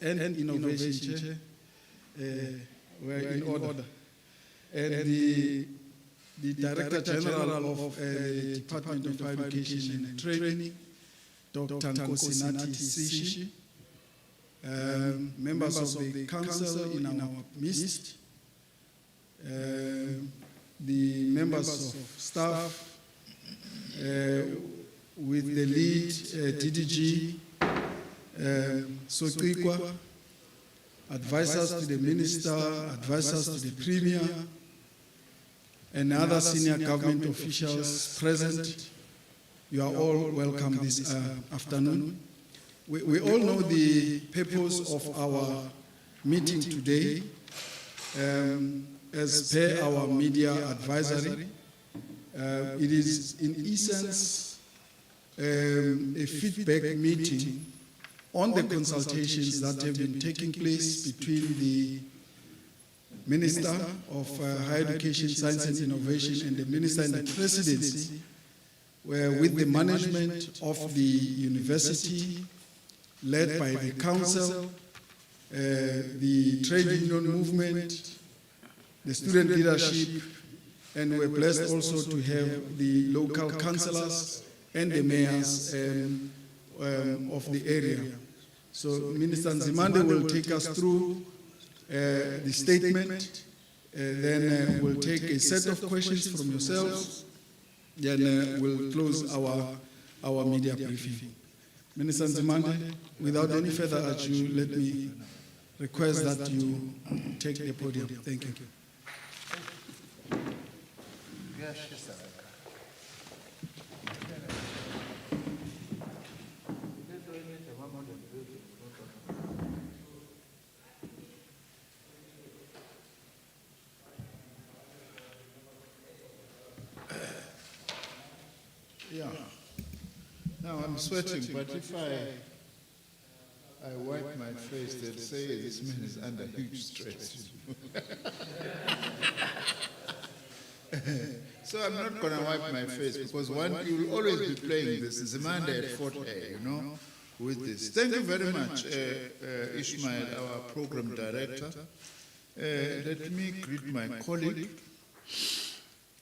and Innovation were in order. And the Director General of the Department of Higher Education and Training, Dr. Nkosinati Sishi, members of the council in our midst, the members of staff, with the lead DDG, Sokwikwa, advisors to the minister, advisors to the premier, and other senior government officials present. You are all welcome this afternoon. We all know the purpose of our meeting today. As per our media advisory, it is in essence a feedback meeting on the consultations that have been taking place between the Minister of Higher Education, Science and Innovation and the Minister in the Presidency, with the management of the university, led by the council, the trade union movement, the student leadership, and we're blessed also to have the local councillors and the mayors of the area. So Minister Nzimande will take us through the statement, then we'll take a set of questions from yourselves, then we'll close our media briefing. Minister Nzimande, without any further ado, let me request that you take the podium. Thank you. Yeah. Now I'm sweating, but if I wipe my face, they'll say this man is under huge stress. So I'm not going to wipe my face because you will always be playing this Nzimande at Fort Hare, with this. Thank you very much, Ishmael, our program director. Let me greet my colleague,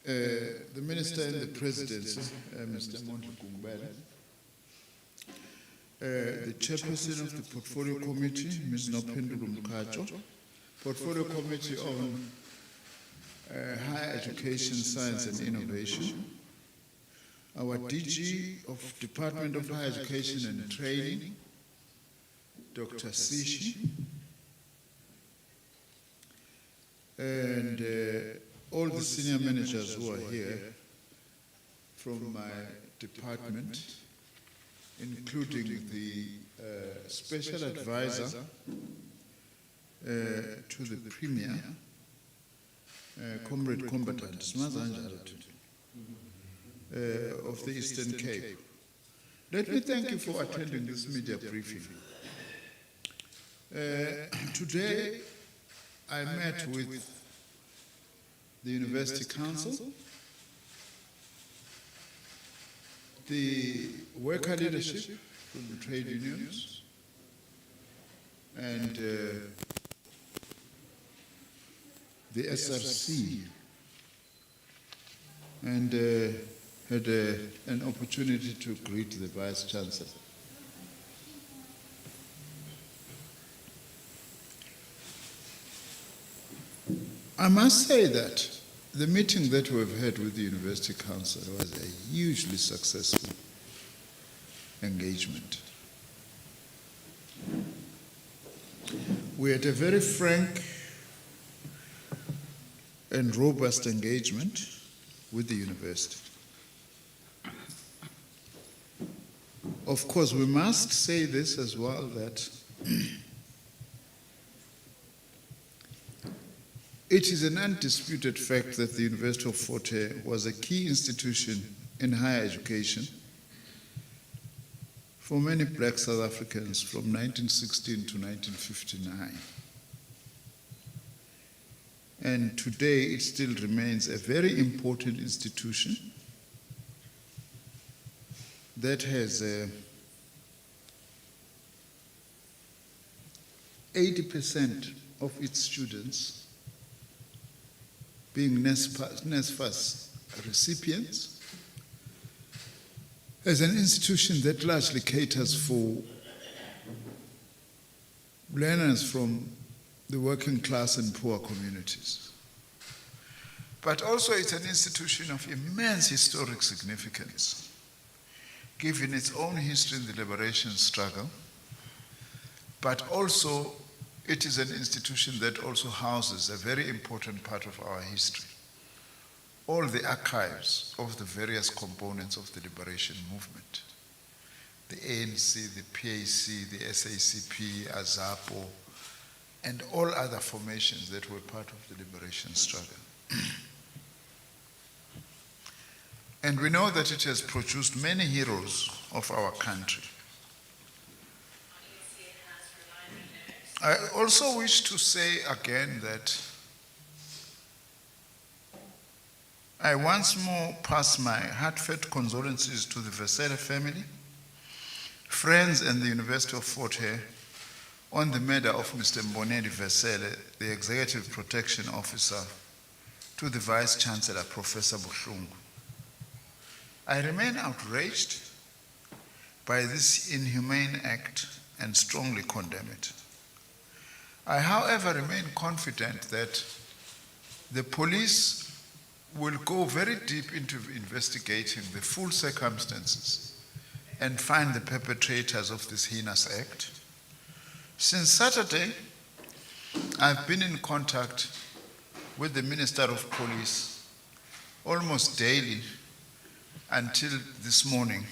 the Minister in the Presidency, Mr. Monti, the Chairperson of the Portfolio Committee, Ms. Nopendulu Mkacho, Portfolio Committee on Higher Education, Science and Innovation, our DG of Department of Higher Education and Training, Dr. Sishi, and all the senior managers who are here from my department, including the special advisor to the Premier, Comrade Combatant of the Eastern Cape. Let me thank you for attending this media briefing. Today, I met with the University Council, the worker leadership from the trade unions, and the SRC, and had an opportunity to greet the Vice Chancellor. I must say that the meeting that we've had with the University Council was a hugely successful engagement. We had a very frank and robust engagement with the university. Of course, we must say this as well, that it is an undisputed fact that the University of Fort Hare was a key institution in higher education for many black South Africans from 1916 to 1959. And today it still remains a very important institution that has 80% of its students being NSFAS recipients, as an institution that largely caters for learners from the working class and poor communities. But also it's an institution of immense historic significance, given its own history in the liberation struggle, but also it is an institution that also houses a very important part of our history, all the archives of the various components of the liberation movement, the ANC, the PAC, the SACP, AZAPO, and all other formations that were part of the liberation struggle. And we know that it has produced many heroes of our country. I also wish to say again that I once more pass my heartfelt condolences to the Visit family, friends, and the University of Fort Hare on the murder of Mr. Nzimande Visit, the Executive Protection Officer to the Vice Chancellor, Professor Buhlungu. I remain outraged by this inhumane act and strongly condemn it. I, however, remain confident that the police will go very deep into investigating the full circumstances and find the perpetrators of this heinous act. Since Saturday, I've been in contact with the Minister of Police almost daily until this morning.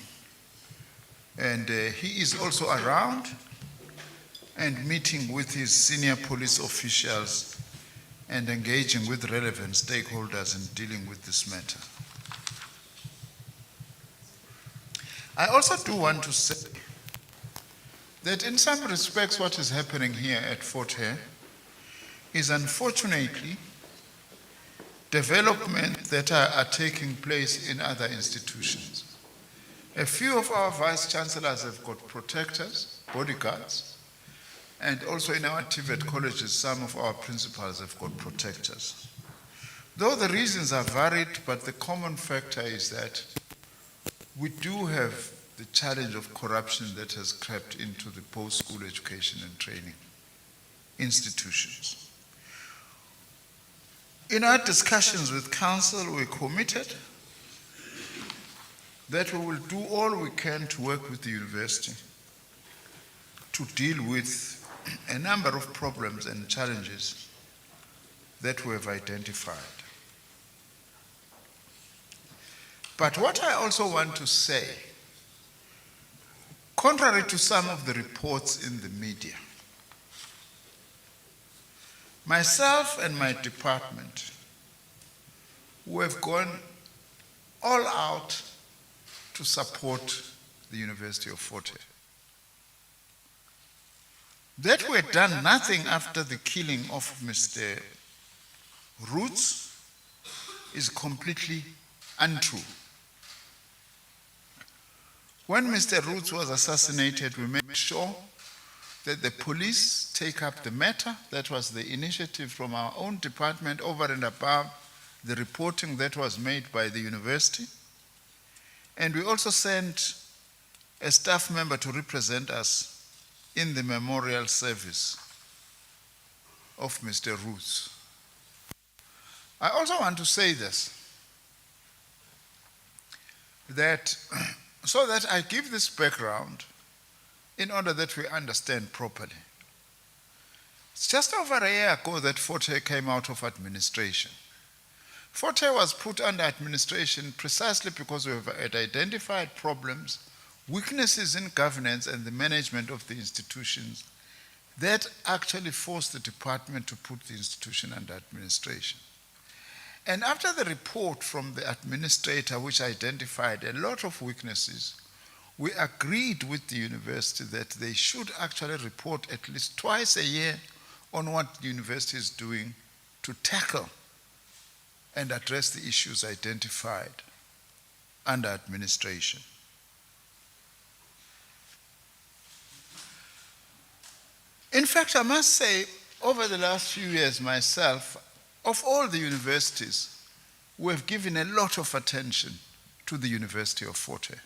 And he is also around and meeting with his senior police officials and engaging with relevant stakeholders in dealing with this matter. I also do want to say that in some respects what is happening here at Fort Hare is unfortunately development that are taking place in other institutions. A few of our vice chancellors have got protectors, bodyguards, and also in our TVET colleges, some of our principals have got protectors. Though the reasons are varied, but the common factor is that we do have the challenge of corruption that has crept into the post-school education and training institutions. In our discussions with council, we committed that we will do all we can to work with the university to deal with a number of problems and challenges that we have identified. But what I also want to say, contrary to some of the reports in the media, myself and my department, we have gone all out to support the University of Fort Hare. That we had done nothing after the killing of Mr. Roots is completely untrue. When Mr. Roots was assassinated, we made sure that the police take up the matter. That was the initiative from our own department over and above the reporting that was made by the university. And we also sent a staff member to represent us in the memorial service of Mr. Roots. I also want to say this, that so that I give this background in order that we understand properly. It's just over a year ago that Fort Hare came out of administration. Fort Hare was put under administration precisely because we had identified problems, weaknesses in governance and the management of the institutions that actually forced the department to put the institution under administration. And after the report from the administrator, which identified a lot of weaknesses, we agreed with the university that they should actually report at least twice a year on what the university is doing to tackle and address the issues identified under administration. In fact, I must say, over the last few years myself, of all the universities, we have given a lot of attention to the University of Fort Hare.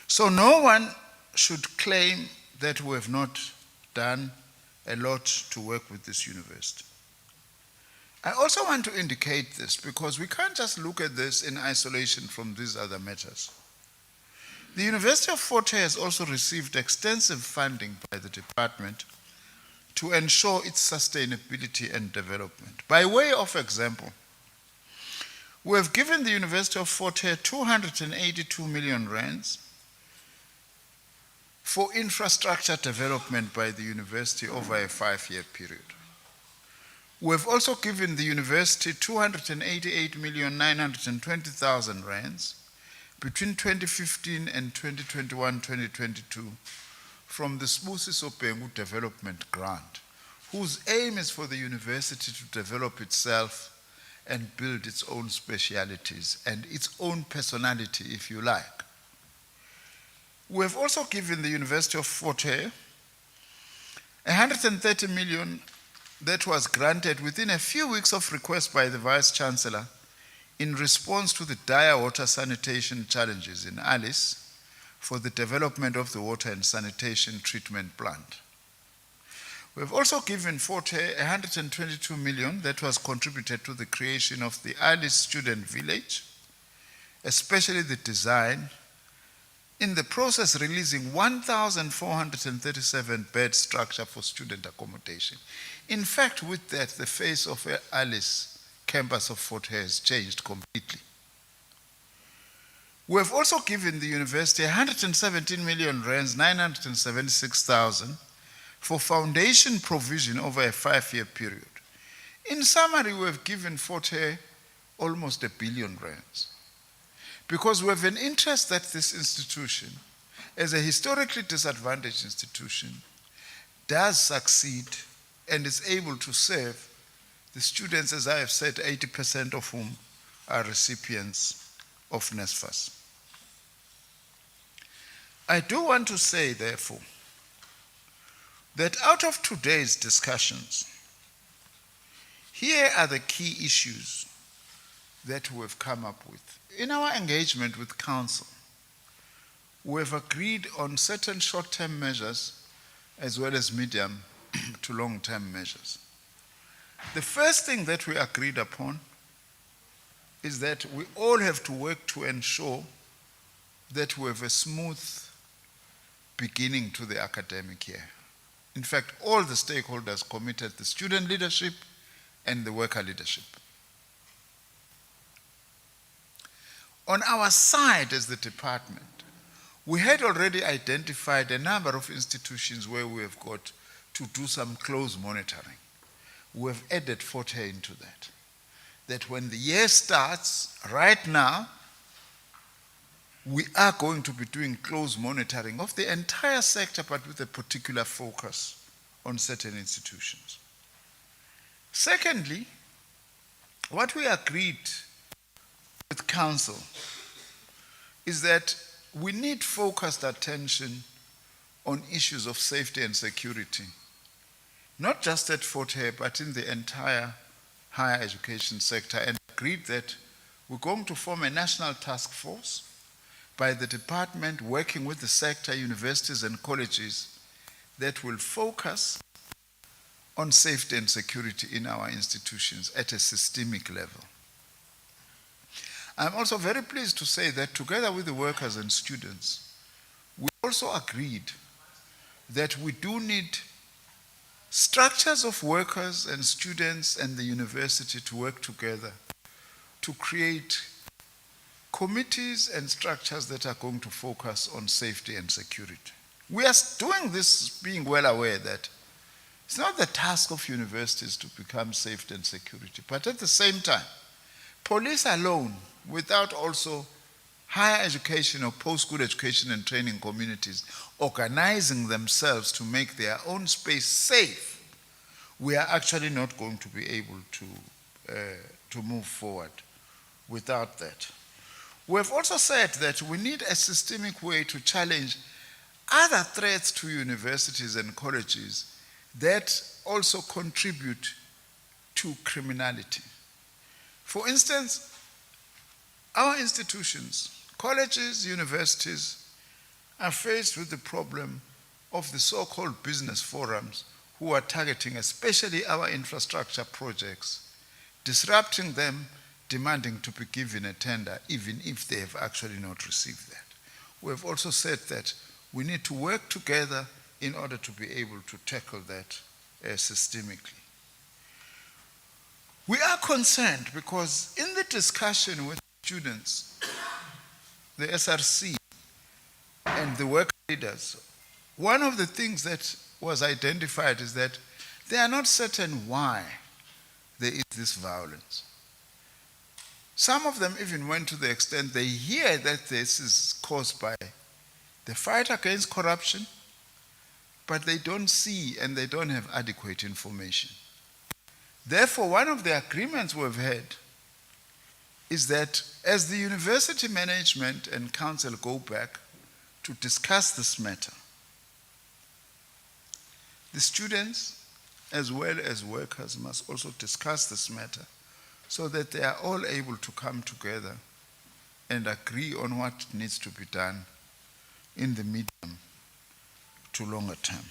So no one should claim that we have not done a lot to work with this university. I also want to indicate this because we can't just look at this in isolation from these other matters. The University of Fort Hare has also received extensive funding by the department to ensure its sustainability and development. By way of example, we have given the University of Fort Hare 282 million rands for infrastructure development by the university over a 5-year period. We have also given the university 288,920,000 rands between 2015 and 2021-2022 from the Sibusiso Bhengu Development Grant, whose aim is for the university to develop itself and build its own specialities and its own personality, if you like. We have also given the University of Fort Hare 130 million that was granted within a few weeks of request by the Vice-Chancellor in response to the dire water sanitation challenges in Alice for the development of the water and sanitation treatment plant. We have also given Fort Hare 122 million that was contributed to the creation of the Alice Student Village, especially the design, in the process releasing 1,437 bed structure for student accommodation. In fact, with that, the face of Alice campus of Fort Hare has changed completely. We have also given the university 117 million rands, 976,000 for foundation provision over a 5-year period. In summary, we have given Fort Hare almost R1 billion. Because we have an interest that this institution, as a historically disadvantaged institution, does succeed and is able to serve the students, as I have said, 80% of whom are recipients of NSFAS. I do want to say, therefore, that out of today's discussions, here are the key issues that we have come up with. In our engagement with Council, we have agreed on certain short-term measures as well as medium to long-term measures. The first thing that we agreed upon is that we all have to work to ensure that we have a smooth beginning to the academic year. In fact, all the stakeholders committed, the student leadership and the worker leadership. On our side as the department, we had already identified a number of institutions where we have got to do some close monitoring. We have added Fort Hare into that. That when the year starts, right now, we are going to be doing close monitoring of the entire sector, but with a particular focus on certain institutions. Secondly, what we agreed with Council is that we need focused attention on issues of safety and security, not just at Fort Hare, but in the entire higher education sector, and agreed that we're going to form a national task force by the department working with the sector, universities and colleges that will focus on safety and security in our institutions at a systemic level. I'm also very pleased to say that together with the workers and students, we also agreed that we do need structures of workers and students and the university to work together to create committees and structures that are going to focus on safety and security. We are doing this being well aware that it's not the task of universities to become safety and security, but at the same time, police alone, without also higher education or post-school education and training communities organizing themselves to make their own space safe, we are actually not going to be able to move forward without that. We have also said that we need a systemic way to challenge other threats to universities and colleges that also contribute to criminality. For instance, our institutions, colleges, universities, are faced with the problem of the so-called business forums who are targeting especially our infrastructure projects, disrupting them, demanding to be given a tender even if they have actually not received that. We have also said that we need to work together in order to be able to tackle that systemically. We are concerned because in the discussion with students, the SRC and the work leaders, one of the things that was identified is that they are not certain why there is this violence. Some of them even went to the extent they hear that this is caused by the fight against corruption, but they don't see and they don't have adequate information. Therefore, one of the agreements we've had is that as the university management and council go back to discuss this matter, the students as well as workers must also discuss this matter so that they are all able to come together and agree on what needs to be done in the medium to longer term.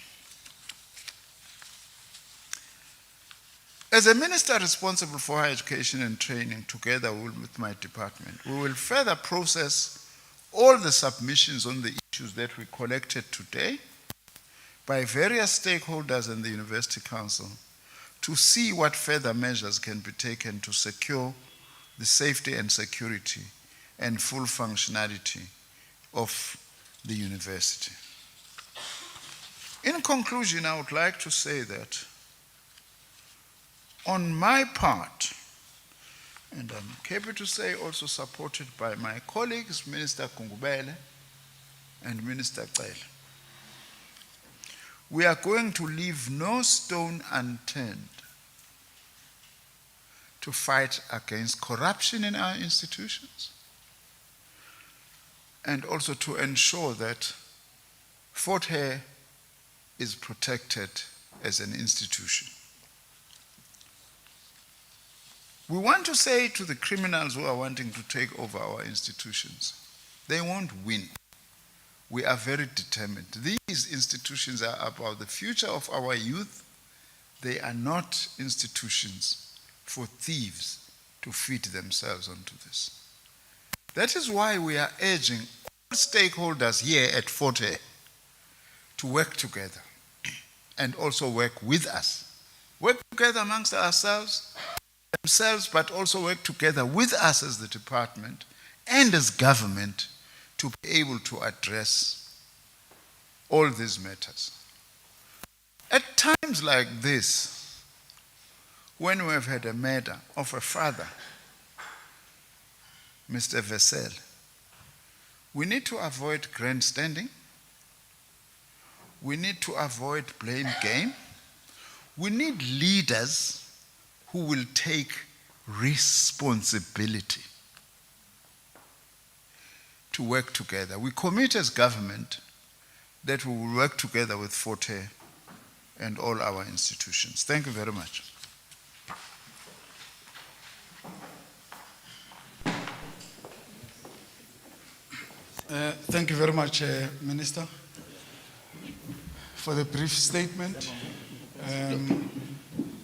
As a minister responsible for higher education and training, together with my department, we will further process all the submissions on the issues that we collected today by various stakeholders and the University Council to see what further measures can be taken to secure the safety and security and full functionality of the university. In conclusion, I would like to say that on my part, and I'm happy to say also supported by my colleagues, Minister Kungubele and Minister Cele, we are going to leave no stone unturned to fight against corruption in our institutions and also to ensure that Fort Hare is protected as an institution. We want to say to the criminals who are wanting to take over our institutions, they won't win. We are very determined. These institutions are about the future of our youth. They are not institutions for thieves to feed themselves onto this. That is why we are urging all stakeholders here at Fort Hare to work together and also work with us. Work together amongst ourselves, but also work together with us as the department and as government to be able to address all these matters. At times like this, when we have had a murder of a father, Mr. Vessel, we need to avoid grandstanding. We need to avoid blame game. We need leaders who will take responsibility to work together. We commit as government that we will work together with Fort Hare and all our institutions. Thank you very much. Thank you very much, Minister, for the brief statement.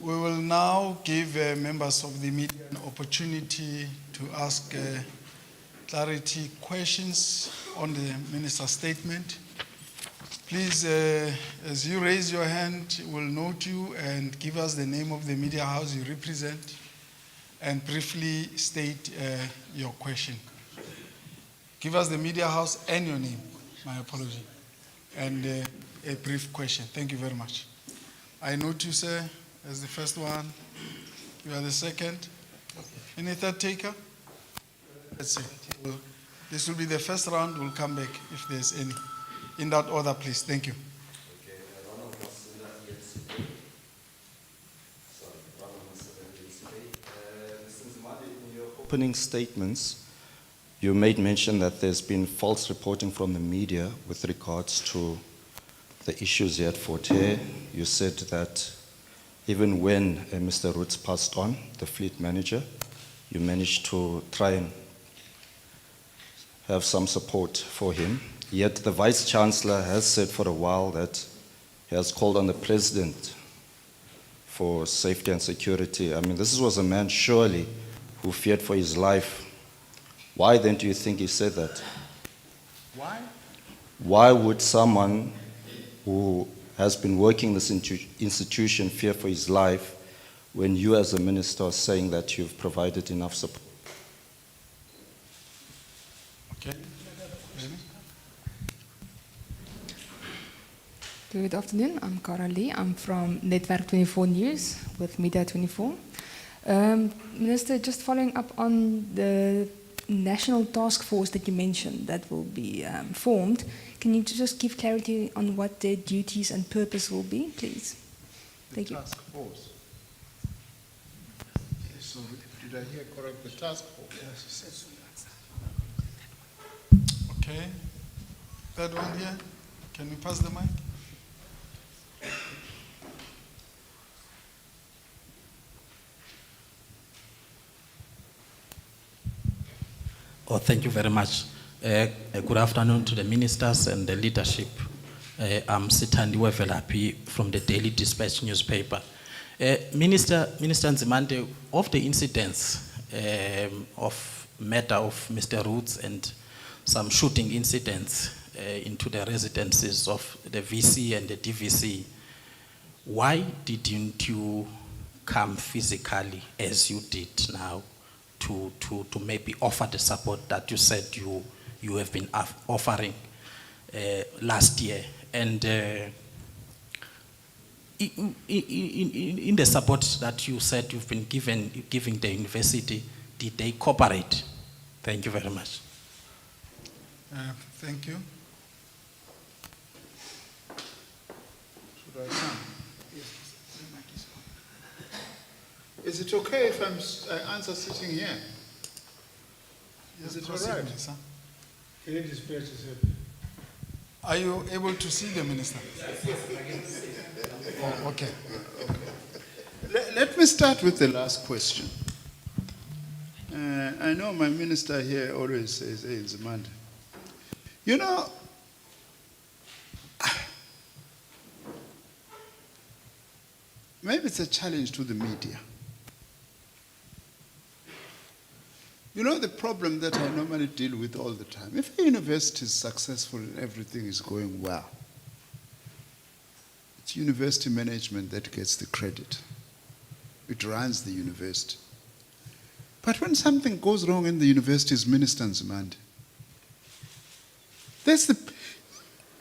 We will now give members of the media an opportunity to ask clarity questions on the minister's statement. Please, as you raise your hand, we'll note you and give us the name of the media house you represent and briefly state your question. Give us the media house and your name, my apology, and a brief question. Thank you very much. I note you, sir, as the first one. You are the second. Any third taker? Let's see. This will be the first round. We'll come back if there's any. In that order, please. Thank you. Mr. Nzimande, in your opening statements, You made mention that there's been false reporting from the media with regards to the issues here at Fort Hare. You said that even when Mr. Roots passed on, the fleet manager, you managed to try and have some support for him. Yet the Vice Chancellor has said for a while that he has called on the President for safety and security. I mean, this was a man surely who feared for his life. Why then do you think he said that? Why? Why would someone who has been working this institution fear for his life when you as a minister are saying that you've provided enough support? Okay. Good afternoon, I'm Cara Lee. I'm from Netwerk 24 News with Media 24. Minister, just following up on the national task force that you mentioned that will be formed, can you just give clarity on what their duties and purpose will be, please? Thank you. Task force. Sorry, did I hear correct? The task force. Yes. Okay. Third one here. Can you pass the mic? Oh, thank you very much. Good afternoon to the ministers and the leadership. I'm Sithandi Wevelapi from the Daily Dispatch newspaper. Minister Nzimande, of the incidents of matter of Mr. Roots and some shooting incidents into the residences of the VC and the DVC, why didn't you come physically as you did now to maybe offer the support that you said you have been offering last year? And in the support that you said you've been giving the university, did they cooperate? Thank you very much. Thank you. Should I come? Is it okay if I answer sitting here? Is it all right? Minister. Are you able to see the minister? Oh, okay. Let me start with the last question. I know my minister here always says, hey, Nzimande. You know, maybe it's a challenge to the media. You know the problem that I normally deal with all the time? If a university is successful and everything is going well, it's university management that gets the credit. It runs the university. But when something goes wrong in the university, it's Minister Nzimande.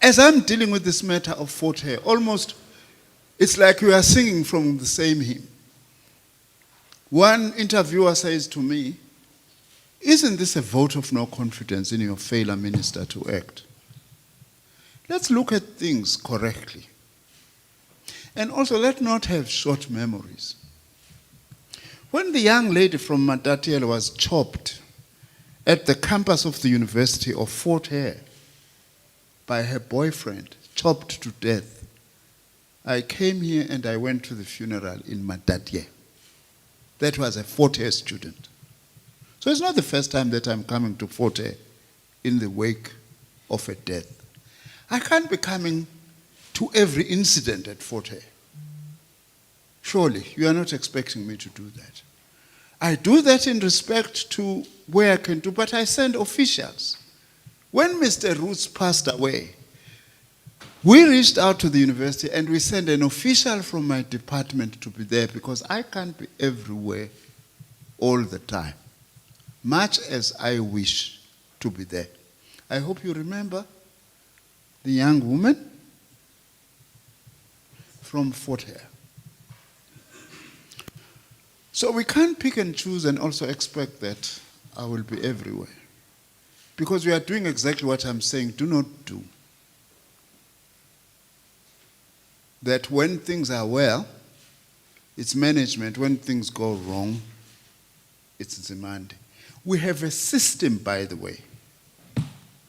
As I'm dealing with this matter of Fort Hare, almost it's like we are singing from the same hymn. One interviewer says to me, isn't this a vote of no confidence in your failure, minister, to act? Let's look at things correctly. And also, let's not have short memories. When the young lady from Matatiele was chopped at the campus of the University of Fort Hare by her boyfriend, chopped to death, I came here and I went to the funeral in Matatiele. That was a Fort Hare student. So it's not the first time that I'm coming to Fort Hare in the wake of a death. I can't be coming to every incident at Fort Hare. Surely, you are not expecting me to do that. I do that in respect to where I can do, but I send officials. When Mr. Roots passed away, we reached out to the university and we sent an official from my department to be there because I can't be everywhere all the time, much as I wish to be there. I hope you remember the young woman from Fort Hare. So we can't pick and choose and also expect that I will be everywhere. Because we are doing exactly what I'm saying, do not do. That when things are well, it's management. When things go wrong, it's Nzimande. We have a system, by the way.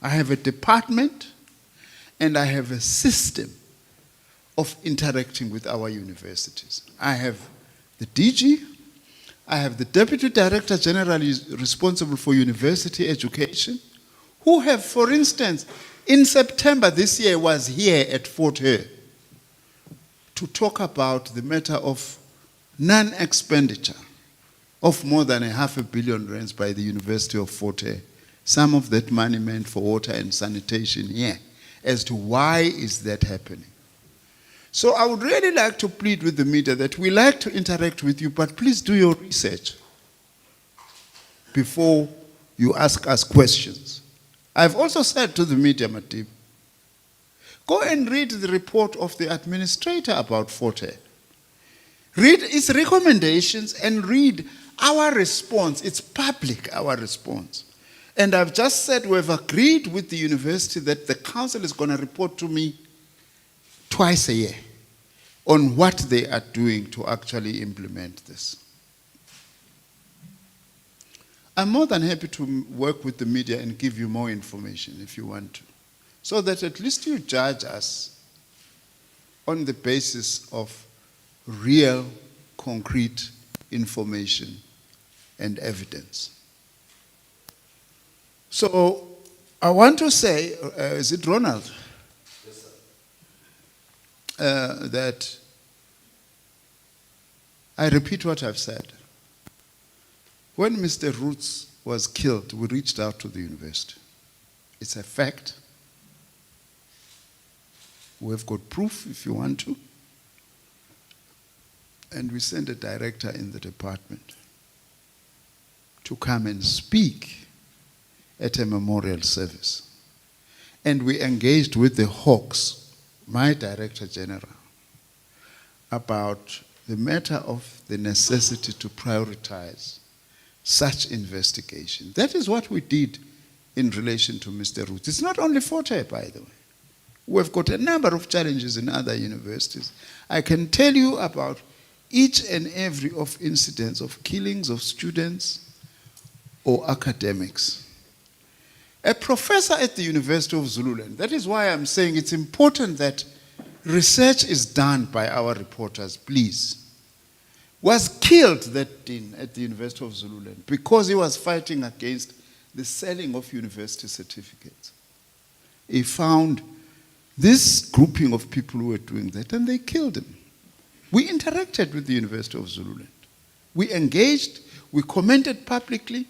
I have a department and I have a system of interacting with our universities. I have the DG, I have the Deputy Director General responsible for university education, who have, for instance, in September this year was here at Fort Hare to talk about the matter of non-expenditure of more than R500 million by the University of Fort Hare. Some of that money meant for water and sanitation here, as to why is that happening. So I would really like to plead with the media that we like to interact with you, but please do your research before you ask us questions. I've also said to the media, Matib, go and read the report of the administrator about Fort Hare. Read its recommendations and read our response. It's public, our response. And I've just said we've agreed with the university that the council is going to report to me twice a year on what they are doing to actually implement this. I'm more than happy to work with the media and give you more information if you want to, so that at least you judge us on the basis of real, concrete information and evidence. So I want to say, is it Ronald? Yes, sir. That I repeat what I've said. When Mr. Roots was killed, we reached out to the university. It's a fact. We've got proof if you want to. And we sent a director in the department to come and speak at a memorial service. And we engaged with the Hawks, my Director General, about the matter of the necessity to prioritize such investigation. That is what we did in relation to Mr. Roots. It's not only Fort Hare, by the way. We've got a number of challenges in other universities. I can tell you about each and every of incidents of killings of students or academics. A professor at the University of Zululand, that is why I'm saying it's important that research is done by our reporters, please, was killed that day at the University of Zululand because he was fighting against the selling of university certificates. He found this grouping of people who were doing that and they killed him. We interacted with the University of Zululand. We engaged, we commented publicly.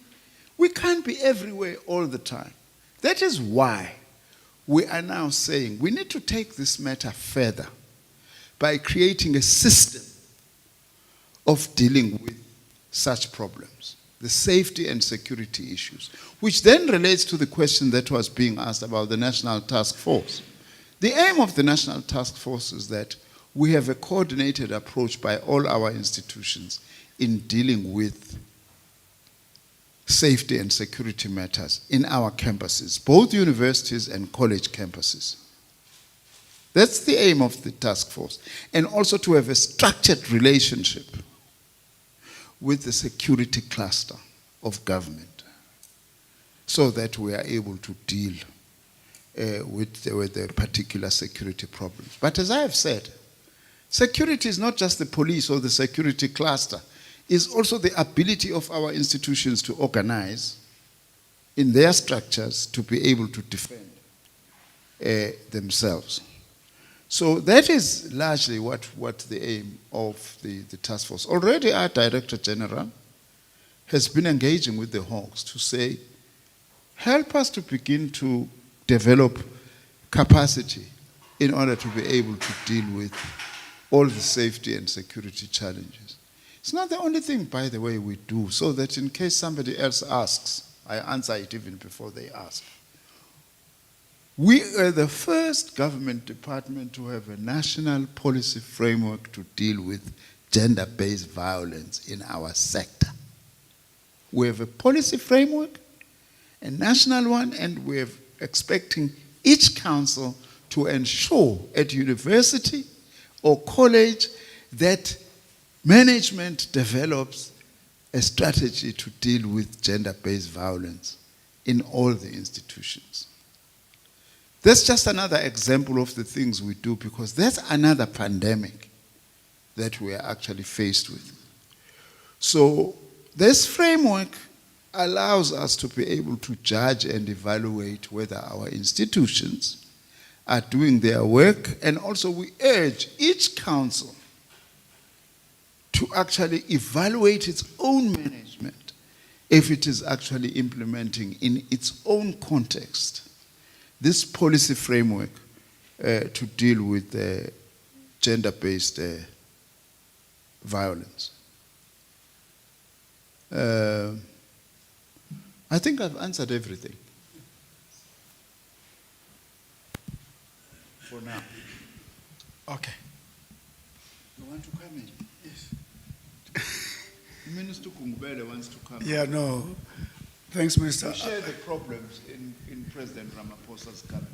We can't be everywhere all the time. That is why we are now saying we need to take this matter further by creating a system of dealing with such problems, the safety and security issues, which then relates to the question that was being asked about the National Task Force. The aim of the National Task Force is that we have a coordinated approach by all our institutions in dealing with safety and security matters in our campuses, both universities and college campuses. That's the aim of the task force. And also to have a structured relationship with the security cluster of government so that we are able to deal with the particular security problems. But as I have said, security is not just the police or the security cluster. It's also the ability of our institutions to organize in their structures to be able to defend themselves. So that is largely what the aim of the task force. Already our Director General has been engaging with the Hawks to say, help us to begin to develop capacity in order to be able to deal with all the safety and security challenges. It's not the only thing, by the way, we do, so that in case somebody else asks, I answer it even before they ask. We are the first government department to have a national policy framework to deal with gender-based violence in our sector. We have a policy framework, a national one, and we're expecting each council to ensure at university or college that management develops a strategy to deal with gender-based violence in all the institutions. That's just another example of the things we do, because that's another pandemic that we are actually faced with. So this framework allows us to be able to judge and evaluate whether our institutions are doing their work, and also we urge each council to actually evaluate its own management if it is actually implementing in its own context this policy framework to deal with gender-based violence. I think I've answered everything for now. Okay. You want to come in? Yes. Minister Kungubele wants to come in. Yeah, no. Thanks, Minister. We share the problems in President Ramaphosa's cabinet.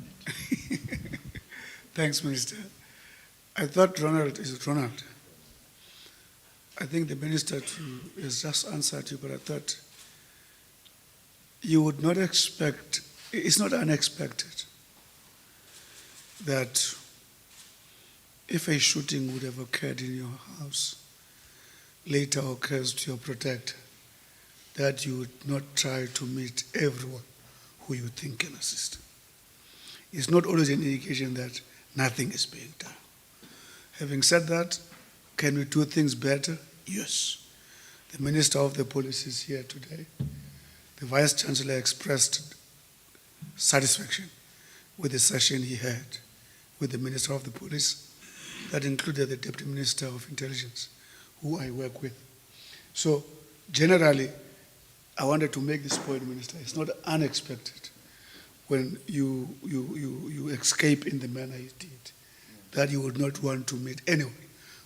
Thanks, Minister. I thought Ronald is Ronald. I think the Minister has just answered you, but I thought you would not expect, it's not unexpected that if a shooting would have occurred in your house, later occurs to your protector, that you would not try to meet everyone who you think can assist. It's not always an indication that nothing is being done. Having said that, can we do things better? Yes. The Minister of the Police is here today. The Vice Chancellor expressed satisfaction with the session he had with the Minister of the Police. That included the Deputy Minister of Intelligence, who I work with. So generally, I wanted to make this point, Minister. It's not unexpected when you escape in the manner you did, that you would not want to meet anyone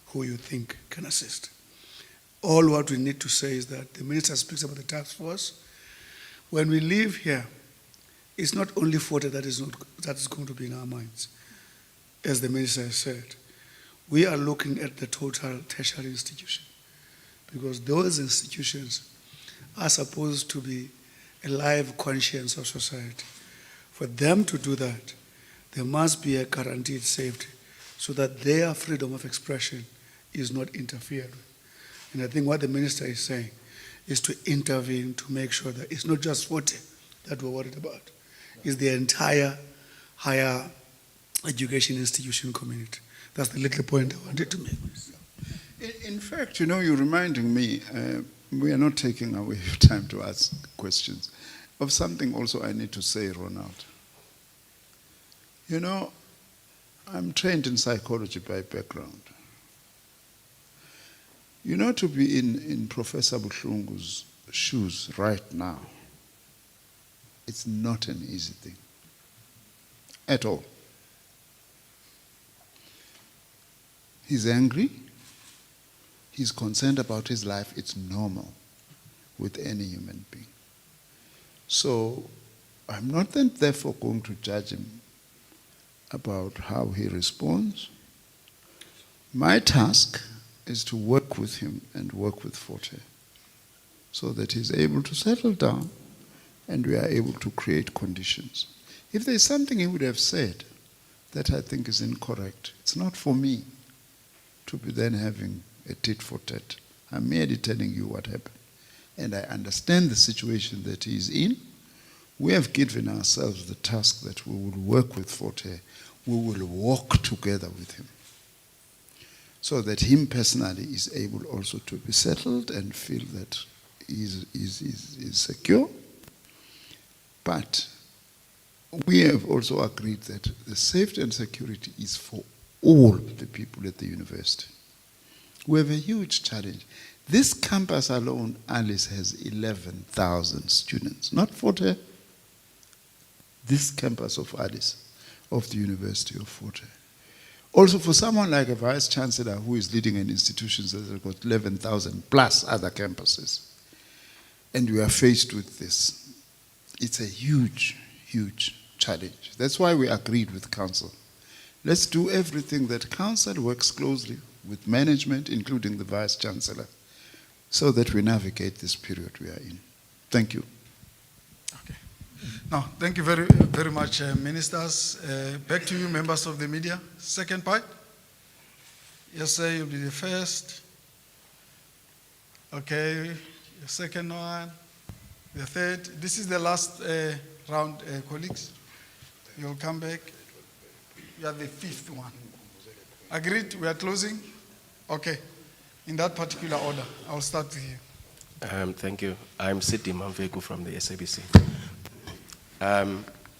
who you think can assist. All what we need to say is that the Minister speaks about the task force. When we leave here, it's not only Fort Hare that is going to be in our minds, as the Minister has said. We are looking at the total tertiary institution, because those institutions are supposed to be a live conscience of society. For them to do that, there must be a guaranteed safety so that their freedom of expression is not interfered with. And I think what the Minister is saying is to intervene to make sure that it's not just Fort Hare that we're worried about, it's the entire higher education institution community. That's the little point I wanted to make. In fact, you know, you're reminding me, we are not taking away your time to ask questions, of something also I need to say, Ronald. You know, I'm trained in psychology by background. You know, to be in Professor Buhlungu's shoes right now, it's not an easy thing at all. He's angry. He's concerned about his life. It's normal with any human being. So I'm not then therefore going to judge him about how he responds. My task is to work with him and work with Fort Hare so that he's able to settle down and we are able to create conditions. If there's something he would have said that I think is incorrect, it's not for me to be then having a tit for tat. I'm merely telling you what happened. And I understand the situation that he's in. We have given ourselves the task that we will work with Fort Hare. We will walk together with him so that him personally is able also to be settled and feel that he's secure. But we have also agreed that the safety and security is for all the people at the university. We have a huge challenge. This campus alone, Alice, has 11,000 students, not Fort Hare. This campus of Alice, of the University of Fort Hare. Also, for someone like a vice chancellor who is leading an institution that has got 11,000 plus other campuses, and we are faced with this, it's a huge, huge challenge. That's why we agreed with council. Let's do everything that council works closely with management, including the vice chancellor, so that we navigate this period we are in. Thank you. Okay. Now, thank you very, very much, ministers. Back to you, members of the media. Second part. Yes, sir, you'll be the first. Okay, the second one, the third. This is the last round, colleagues. You'll come back. You are the fifth one. Agreed? We are closing? Okay. In that particular order, I'll start with you. Thank you. I'm Sidi Mamveku from the SABC.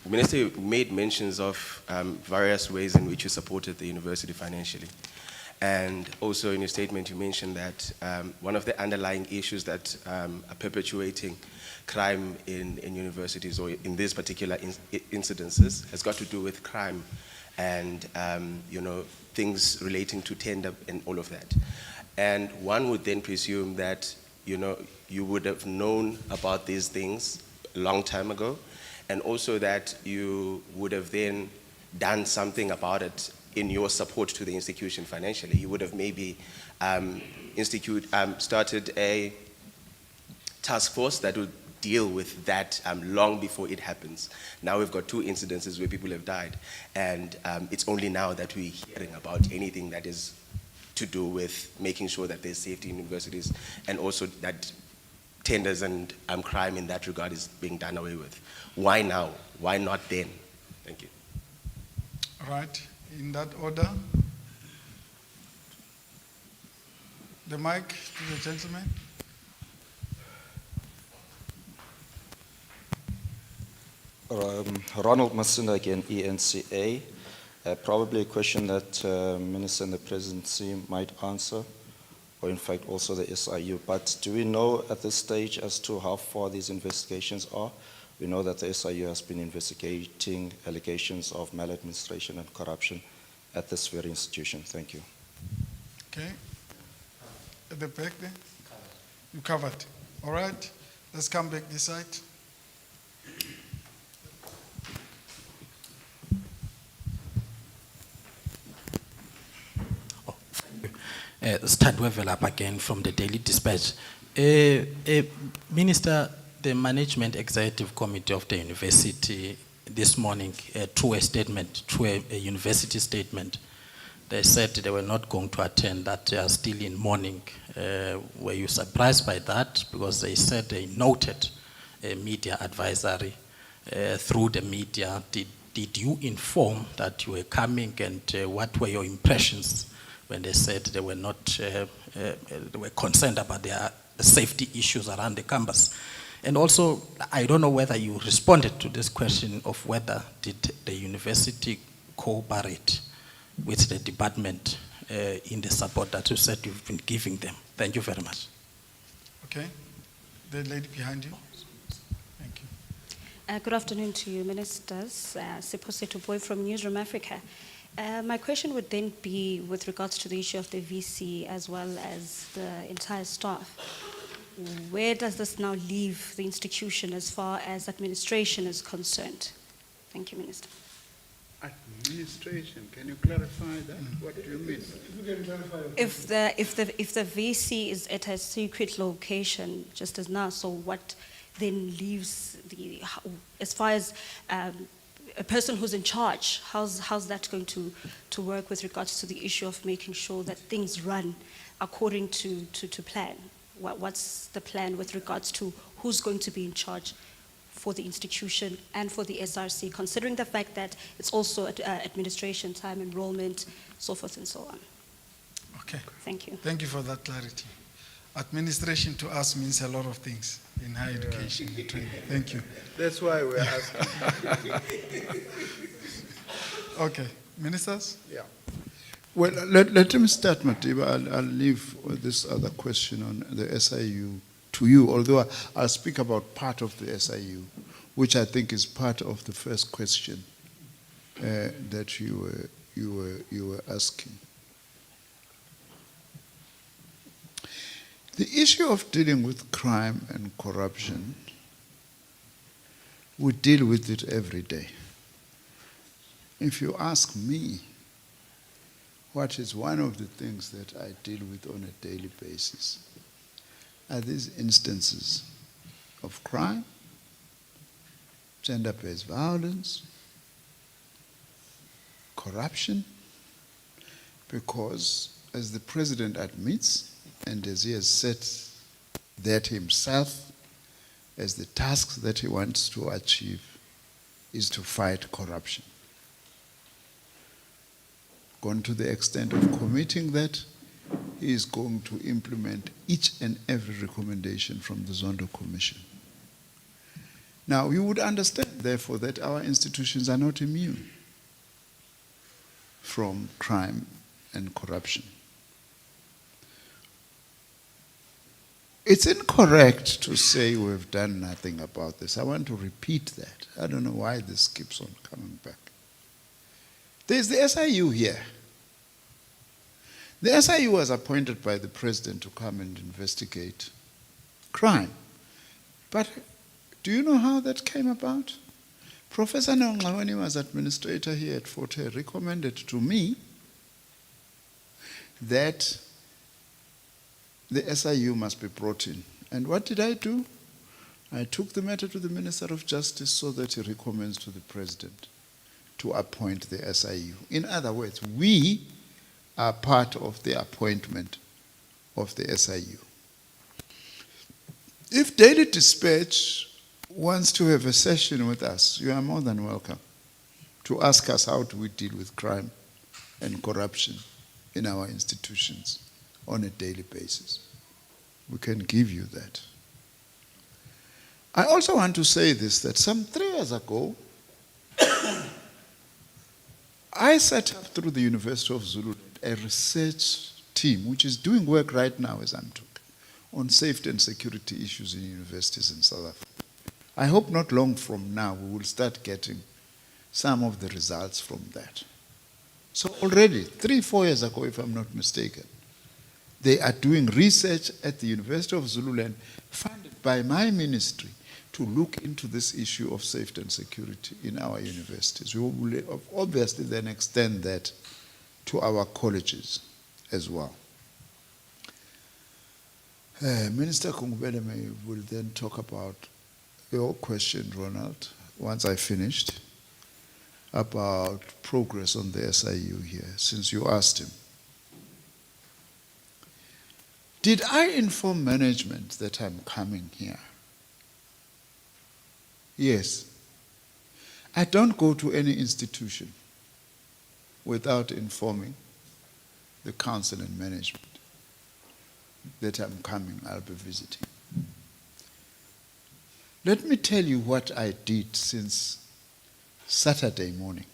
Minister, you made mentions of various ways in which you supported the university financially. And also in your statement, you mentioned that one of the underlying issues that are perpetuating crime in universities, or in these particular incidences, has got to do with crime and things relating to tender and all of that. And one would then presume that you would have known about these things a long time ago, and also that you would have then done something about it in your support to the institution financially. You would have maybe started a task force that would deal with that long before it happens. Now we've got two incidences where people have died, and it's only now that we're hearing about anything that is to do with making sure that there's safety in universities, and also that tenders and crime in that regard is being done away with. Why now? Why not then? Thank you. All right, in that order. The mic to the gentleman. Ronald Masunda again, ENCA. Probably a question that Minister and the Presidency might answer, or in fact also the SIU. But do we know at this stage as to how far these investigations are? We know that the SIU has been investigating allegations of maladministration and corruption at this very institution. Thank you. Okay. At the back there? You covered. All right. Let's come back this side. Stadwevel up again from the Daily Dispatch. Minister, the Management Executive Committee of the university this morning, through a university statement, they said they were not going to attend, that they are still in mourning. Were you surprised by that? Because they said they noted a media advisory through the media. Did you inform that you were coming, and what were your impressions when they said they were not, they were concerned about the safety issues around the campus? And also, I don't know whether you responded to this question of whether did the university cooperate with the department in the support that you said you've been giving them. Thank you very much. Okay. The lady behind you. Thank you. Good afternoon to you, ministers. Siposetu Boy from Newsroom Africa. My question would then be with regards to the issue of the VC as well as the entire staff. Where does this now leave the institution as far as administration is concerned? Thank you, Minister. Administration, can you clarify that? What do you mean? If the VC is at a secret location, just as now, so what then leaves as far as a person who's in charge, how's that going to work with regards to the issue of making sure that things run according to plan? What's the plan with regards to who's going to be in charge for the institution and for the SRC, considering the fact that it's also administration, time, enrollment, so forth and so on? Okay. Thank you. Thank you for that clarity. Administration to us means a lot of things in higher education and training. Thank you. That's why we're asking. Okay. Ministers? Yeah. Well, let him start, Matiba. I'll leave this other question on the SIU to you, although I'll speak about part of the SIU, which I think is part of the first question that you were asking. The issue of dealing with crime and corruption, we deal with it every day. If you ask me, what is one of the things that I deal with on a daily basis? are these instances of crime, gender-based violence, corruption, because as the president admits, and as he has set that himself as the task that he wants to achieve, is to fight corruption. Gone to the extent of committing that, he is going to implement each and every recommendation from the Zondo Commission. Now, you would understand, therefore, that our institutions are not immune from crime and corruption. It's incorrect to say we've done nothing about this. I want to repeat that. I don't know why this keeps on coming back. There's the SIU here. The SIU was appointed by the president to come and investigate crime. But do you know how that came about? Professor Nongqa, when he was administrator here at Fort Hare, recommended to me that the SIU must be brought in. And what did I do? I took the matter to the Minister of Justice so that he recommends to the President to appoint the SIU. In other words, we are part of the appointment of the SIU. If Daily Dispatch wants to have a session with us, you are more than welcome to ask us how do we deal with crime and corruption in our institutions on a daily basis. We can give you that. I also want to say this, that some 3 years ago, I set up through the University of Zululand a research team which is doing work right now as I'm talking on safety and security issues in universities in South Africa. I hope not long from now we will start getting some of the results from that. So already, 3-4 years ago, if I'm not mistaken, they are doing research at the University of Zululand, funded by my ministry, to look into this issue of safety and security in our universities. We will obviously then extend that to our colleges as well. Minister Kungubeleme will then talk about your question, Ronald, once I finished, about progress on the SIU here, since you asked him. Did I inform management that I'm coming here? Yes. I don't go to any institution without informing the council and management that I'm coming, I'll be visiting. Let me tell you what I did since Saturday morning,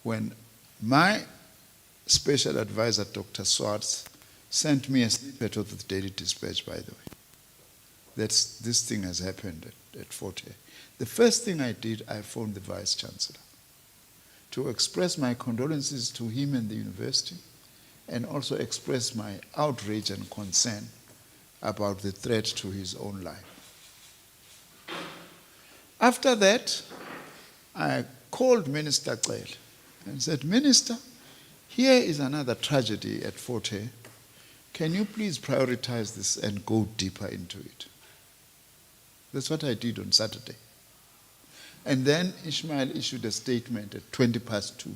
when my special advisor, Dr. Swartz, sent me a snippet of the Daily Dispatch, by the way. This thing has happened at Fort Hare. The first thing I did, I phoned the Vice Chancellor to express my condolences to him and the university, and also express my outrage and concern about the threat to his own life. After that, I called Minister Cele and said, Minister, here is another tragedy at Fort Hare. Can you please prioritize this and go deeper into it? That's what I did on Saturday. And then Ishmael issued a statement at 2:20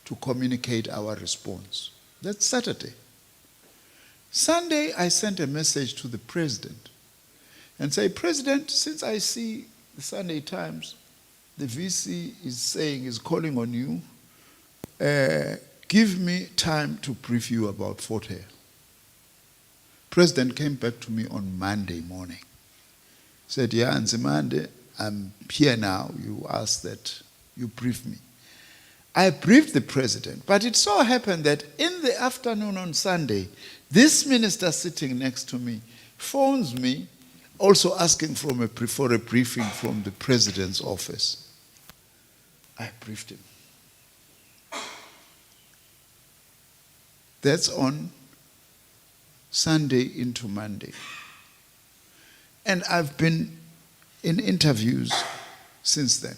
to communicate our response. That's Saturday. Sunday, I sent a message to the President and say, President, since I see the Sunday Times, the VC is calling on you, give me time to brief you about Fort Hare. President came back to me on Monday morning. Said, yeah, Nzimande, I'm here now. You asked that you brief me. I briefed the President, but it so happened that in the afternoon on Sunday, this minister sitting next to me phones me, also asking for a briefing from the President's office. I briefed him. That's on Sunday into Monday. And I've been in interviews since then.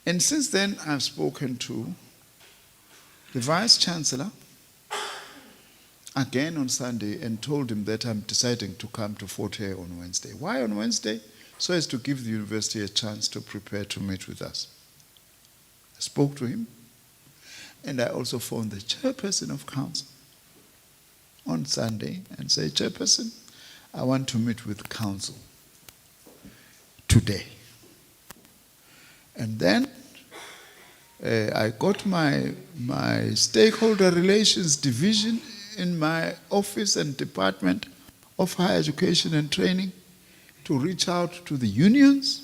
And since then, I've spoken to the Vice Chancellor. again on Sunday and told him that I'm deciding to come to Fort Hare on Wednesday. Why on Wednesday? So as to give the university a chance to prepare to meet with us. I spoke to him, and I also phoned the chairperson of council on Sunday and said, Chairperson, I want to meet with council today. And then I got my stakeholder relations division in my office and department of higher education and training to reach out to the unions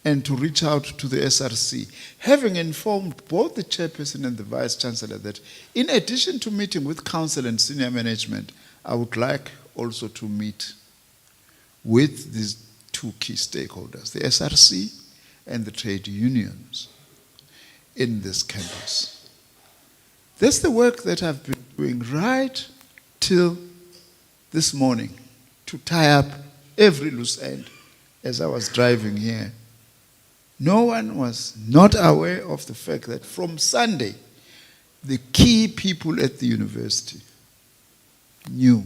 and to reach out to the SRC, having informed both the chairperson and the vice chancellor that in addition to meeting with council and senior management, I would like also to meet with these two key stakeholders, the SRC and the trade unions in this campus. That's the work that I've been doing right till this morning, to tie up every loose end as I was driving here. No one was not aware of the fact that from Sunday, the key people at the university knew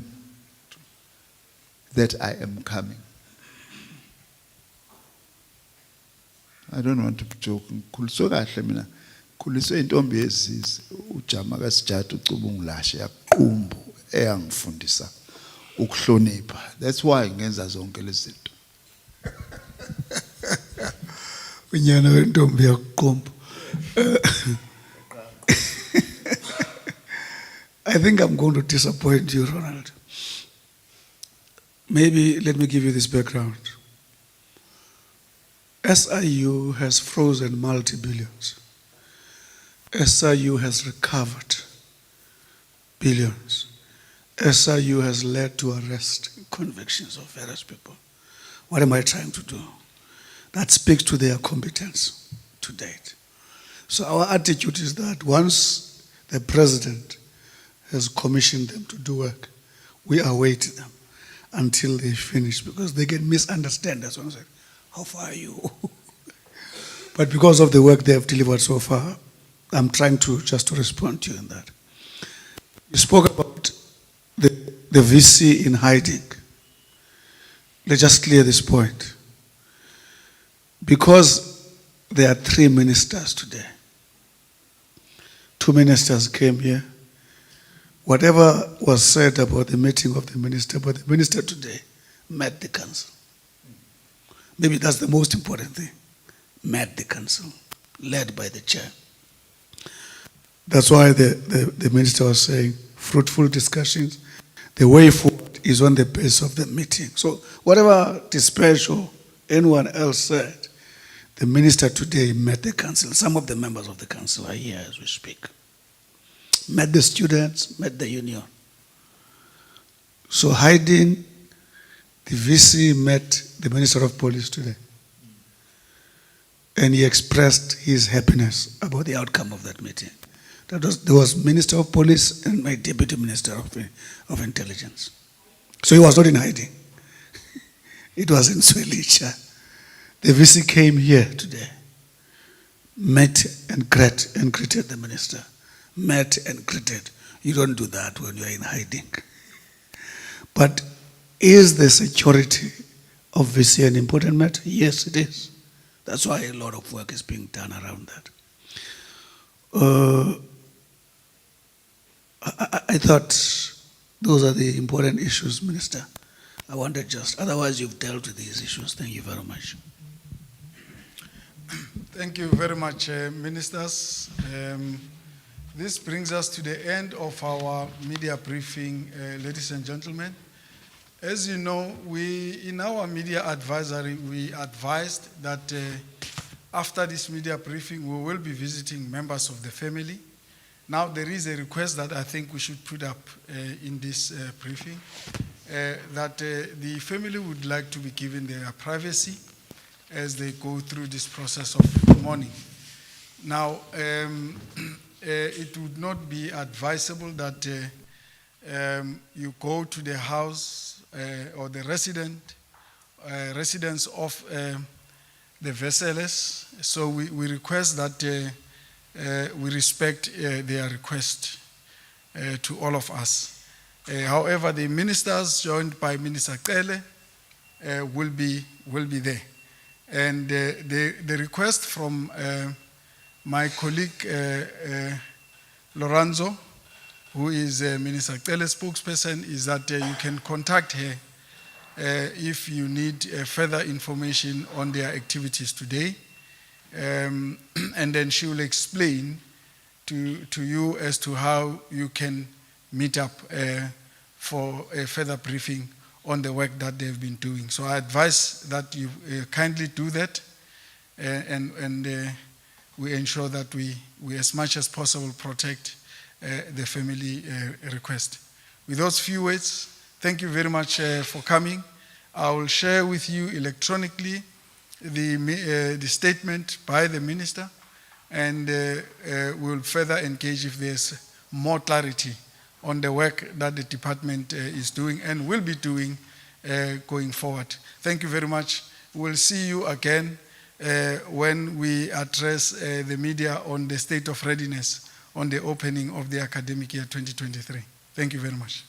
that I am coming. I don't want to be joking. Khuliswe kahle mina. Khuliswe intombi yezizwe ujama kaSijata ucubungulashe yaqumbu eyangifundisa ukuhlonipha. That's why ngenza zonke lezi zinto. Unyana wentombi yaqumbu. I think I'm going to disappoint you, Ronald. Maybe let me give you this background. SIU has frozen multi-billions. SIU has recovered billions. SIU has led to arrest and convictions of various people. What am I trying to do? That speaks to their competence to date. So our attitude is that once the president has commissioned them to do work, we await them until they finish, because they can misunderstand us when I say, how far are you? But because of the work they have delivered so far, I'm trying to just to respond to you in that. You spoke about the VC in hiding. Let's just clear this point. Because there are 3 ministers today. 2 ministers came here. Whatever was said about the meeting of the minister, but the minister today met the council. Maybe that's the most important thing. Met the council, led by the chair. That's why the minister was saying fruitful discussions. The way forward is on the base of the meeting. So whatever Dispatch or anyone else said, the minister today met the council. Some of the members of the council are here as we speak. Met the students, met the union. So hiding, the VC met the Minister of Police today. And he expressed his happiness about the outcome of that meeting. There was Minister of Police and my Deputy Minister of Intelligence. So he was not in hiding. It was in Swelicha. The VC came here today, met and greeted the minister. Met and greeted. You don't do that when you are in hiding. But is the security of VC an important matter? Yes, it is. That's why a lot of work is being done around that. I thought those are the important issues, Minister. I wanted just, otherwise you've dealt with these issues. Thank you very much. Thank you very much, ministers. This brings us to the end of our media briefing, ladies and gentlemen. As you know, in our media advisory, we advised that after this media briefing, we will be visiting members of the family. Now, there is a request that I think we should put up in this briefing, that the family would like to be given their privacy as they go through this process of mourning. Now, it would not be advisable that you go to the house or the residence of the vessels. So we request that we respect their request. to all of us. However, the ministers, joined by Minister Qele, will be there. And the request from my colleague Lorenzo, who is Minister Qele's spokesperson, is that you can contact her if you need further information on their activities today. And then she will explain to you as to how you can meet up for a further briefing on the work that they've been doing. So I advise that you kindly do that, and we ensure that we as much as possible protect the family request. With those few words, thank you very much for coming. I will share with you electronically the statement by the minister, and we'll further engage if there's more clarity on the work that the department is doing and will be doing going forward. Thank you very much. We'll see you again when we address the media on the state of readiness on the opening of the academic year 2023. Thank you very much.